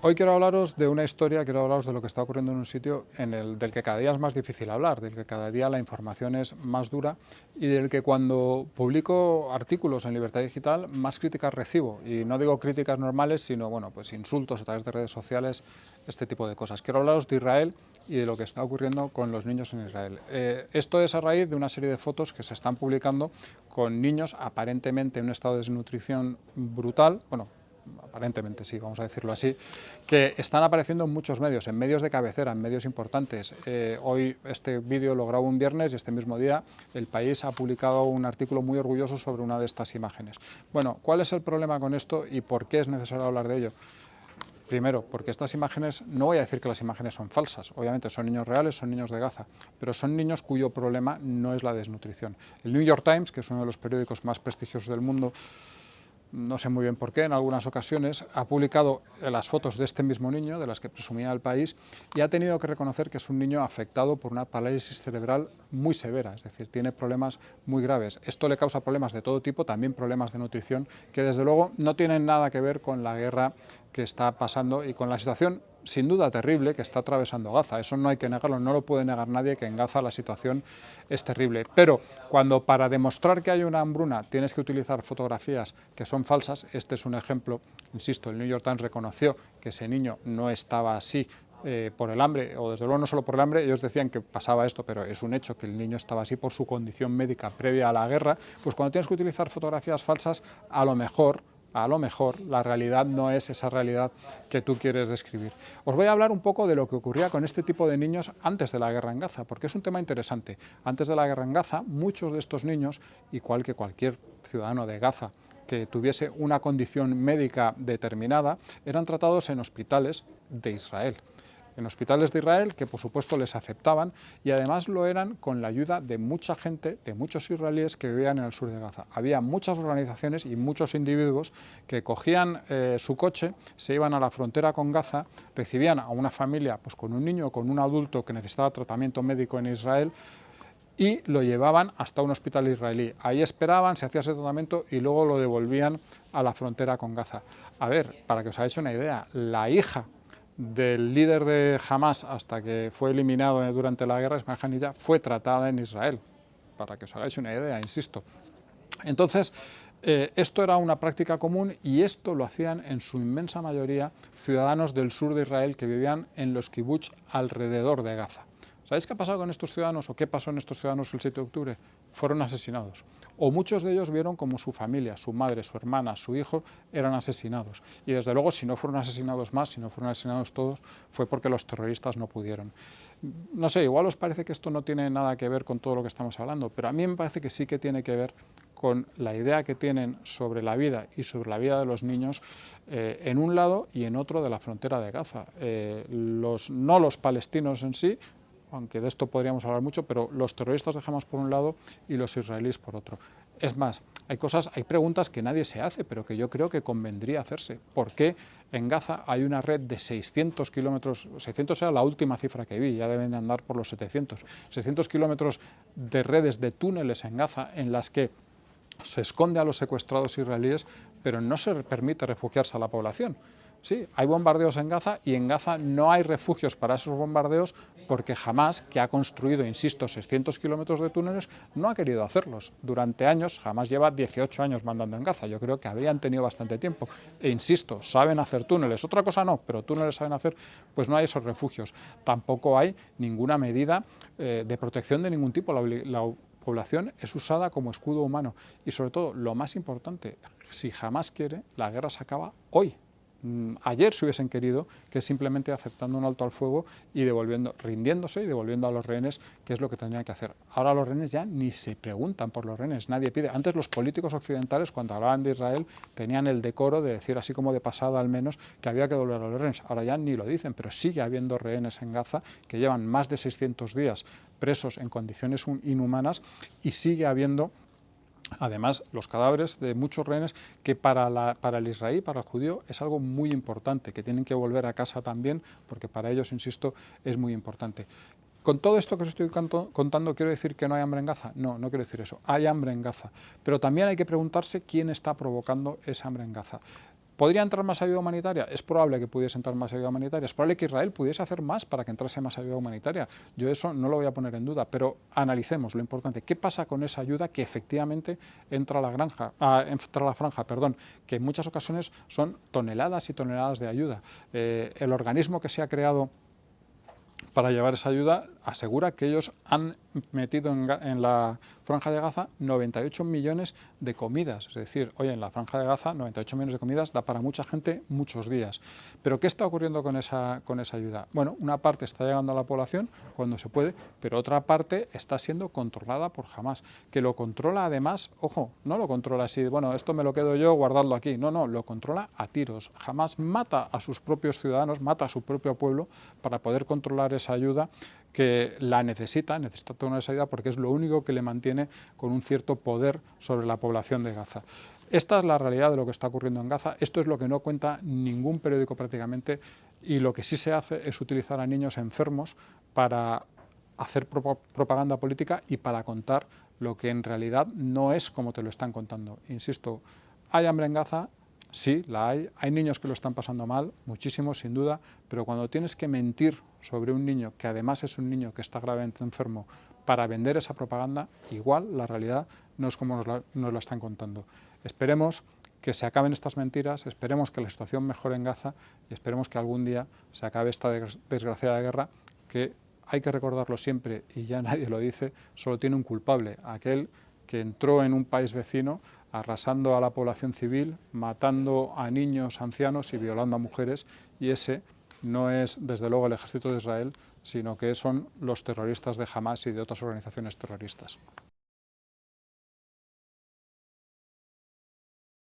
Hoy quiero hablaros de una historia, quiero hablaros de lo que está ocurriendo en un sitio del que cada día es más difícil hablar, del que cada día la información es más dura y del que cuando publico artículos en Libertad Digital más críticas recibo. Y no digo críticas normales, sino bueno, pues insultos a través de redes sociales, este tipo de cosas. Quiero hablaros de Israel y de lo que está ocurriendo con los niños en Israel. Esto es a raíz de una serie de fotos que se están publicando con niños aparentemente en un estado de desnutrición brutal, bueno, aparentemente sí, vamos a decirlo así, que están apareciendo en muchos medios, en medios de cabecera, en medios importantes. Hoy este vídeo lo grabo un viernes y este mismo día El País ha publicado un artículo muy orgulloso sobre una de estas imágenes. Bueno, ¿cuál es el problema con esto y por qué es necesario hablar de ello? Primero, porque estas imágenes, no voy a decir que las imágenes son falsas, obviamente son niños reales, son niños de Gaza, pero son niños cuyo problema no es la desnutrición. El New York Times, que es uno de los periódicos más prestigiosos del mundo, no sé muy bien por qué, en algunas ocasiones, ha publicado las fotos de este mismo niño, de las que presumía El País, y ha tenido que reconocer que es un niño afectado por una parálisis cerebral muy severa, es decir, tiene problemas muy graves. Esto le causa problemas de todo tipo, también problemas de nutrición, que desde luego no tienen nada que ver con la guerra que está pasando y con la situación sin duda terrible que está atravesando Gaza. Eso no hay que negarlo, no lo puede negar nadie, que en Gaza la situación es terrible. Pero cuando para demostrar que hay una hambruna tienes que utilizar fotografías que son falsas, este es un ejemplo, insisto, el New York Times reconoció que ese niño no estaba así por el hambre, o desde luego no solo por el hambre, ellos decían que pasaba esto, pero es un hecho que el niño estaba así por su condición médica previa a la guerra, pues cuando tienes que utilizar fotografías falsas, a lo mejor la realidad no es esa realidad que tú quieres describir. Os voy a hablar un poco de lo que ocurría con este tipo de niños antes de la guerra en Gaza, porque es un tema interesante. Antes de la guerra en Gaza, muchos de estos niños, igual que cualquier ciudadano de Gaza que tuviese una condición médica determinada, eran tratados en hospitales de Israel. En hospitales de Israel, que por supuesto les aceptaban, y además lo eran con la ayuda de mucha gente, de muchos israelíes que vivían en el sur de Gaza. Había muchas organizaciones y muchos individuos que cogían su coche, se iban a la frontera con Gaza, recibían a una familia pues, con un niño o con un adulto que necesitaba tratamiento médico en Israel, y lo llevaban hasta un hospital israelí. Ahí esperaban, se hacía ese tratamiento y luego lo devolvían a la frontera con Gaza. A ver, para que os hagáis una idea, la hija del líder de Hamas hasta que fue eliminado durante la guerra, Ismail Haniyeh, fue tratada en Israel, para que os hagáis una idea, insisto. Entonces, esto era una práctica común y esto lo hacían en su inmensa mayoría ciudadanos del sur de Israel que vivían en los kibbutz alrededor de Gaza. ¿Sabéis qué ha pasado con estos ciudadanos o qué pasó en estos ciudadanos el 7 de octubre? Fueron asesinados. O muchos de ellos vieron como su familia, su madre, su hermana, su hijo eran asesinados. Y desde luego, si no fueron asesinados más, si no fueron asesinados todos, fue porque los terroristas no pudieron. No sé, igual os parece que esto no tiene nada que ver con todo lo que estamos hablando, pero a mí me parece que sí que tiene que ver con la idea que tienen sobre la vida y sobre la vida de los niños en un lado y en otro de la frontera de Gaza. No los palestinos en sí, aunque de esto podríamos hablar mucho, pero los terroristas de Hamas por un lado y los israelíes por otro. Es más, hay preguntas que nadie se hace, pero que yo creo que convendría hacerse. ¿Por qué en Gaza hay una red de 600 kilómetros, 600 era la última cifra que vi, ya deben de andar por los 600 kilómetros de redes de túneles en Gaza en las que se esconde a los secuestrados israelíes, pero no se permite refugiarse a la población? Sí, hay bombardeos en Gaza y en Gaza no hay refugios para esos bombardeos porque Hamas, que ha construido, insisto, 600 kilómetros de túneles, no ha querido hacerlos. Durante años, Hamas lleva 18 años mandando en Gaza, yo creo que habrían tenido bastante tiempo. E insisto, saben hacer túneles, otra cosa no, pero túneles saben hacer, pues no hay esos refugios. Tampoco hay ninguna medida de protección de ningún tipo. La población es usada como escudo humano y sobre todo, lo más importante, si Hamas quiere, la guerra se acaba hoy. Ayer se hubiesen querido, que simplemente aceptando un alto al fuego y rindiéndose y devolviendo a los rehenes, que es lo que tendrían que hacer. Ahora los rehenes ya ni se preguntan por los rehenes, nadie pide. Antes los políticos occidentales, cuando hablaban de Israel, tenían el decoro de decir, así como de pasada al menos, que había que devolver a los rehenes. Ahora ya ni lo dicen, pero sigue habiendo rehenes en Gaza que llevan más de 600 días presos en condiciones inhumanas y sigue habiendo además los cadáveres de muchos rehenes que para el israelí, para el judío, es algo muy importante, que tienen que volver a casa también, porque para ellos, insisto, es muy importante. Con todo esto que os estoy contando, ¿quiero decir que no hay hambre en Gaza? No, no quiero decir eso. Hay hambre en Gaza. Pero también hay que preguntarse quién está provocando esa hambre en Gaza. ¿Podría entrar más ayuda humanitaria? Es probable que pudiese entrar más ayuda humanitaria, es probable que Israel pudiese hacer más para que entrase más ayuda humanitaria. Yo eso no lo voy a poner en duda, pero analicemos lo importante. ¿Qué pasa con esa ayuda que efectivamente entra a la franja, que en muchas ocasiones son toneladas y toneladas de ayuda? El organismo que se ha creado para llevar esa ayuda asegura que ellos han metido en la Franja de Gaza 98 millones de comidas. Es decir, oye, en la Franja de Gaza 98 millones de comidas da para mucha gente muchos días. Pero ¿qué está ocurriendo con esa ayuda? Bueno, una parte está llegando a la población cuando se puede, pero otra parte está siendo controlada por Hamás, que lo controla además, ojo, no lo controla así, bueno, esto me lo quedo yo, guardarlo aquí. No, no, lo controla a tiros. Hamás mata a sus propios ciudadanos, mata a su propio pueblo para poder controlar esa ayuda, que la necesita toda esa ayuda porque es lo único que le mantiene con un cierto poder sobre la población de Gaza. Esta es la realidad de lo que está ocurriendo en Gaza, esto es lo que no cuenta ningún periódico prácticamente, y lo que sí se hace es utilizar a niños enfermos para hacer propaganda política y para contar lo que en realidad no es como te lo están contando. Insisto, ¿hay hambre en Gaza? Sí, la hay niños que lo están pasando mal, muchísimos sin duda, pero cuando tienes que mentir sobre un niño, que además es un niño que está gravemente enfermo, para vender esa propaganda, igual la realidad no es como nos la están contando. Esperemos que se acaben estas mentiras, esperemos que la situación mejore en Gaza y esperemos que algún día se acabe esta desgraciada guerra, que hay que recordarlo siempre y ya nadie lo dice, solo tiene un culpable, aquel que entró en un país vecino arrasando a la población civil, matando a niños, ancianos y violando a mujeres, y ese no es desde luego el ejército de Israel, sino que son los terroristas de Hamás y de otras organizaciones terroristas.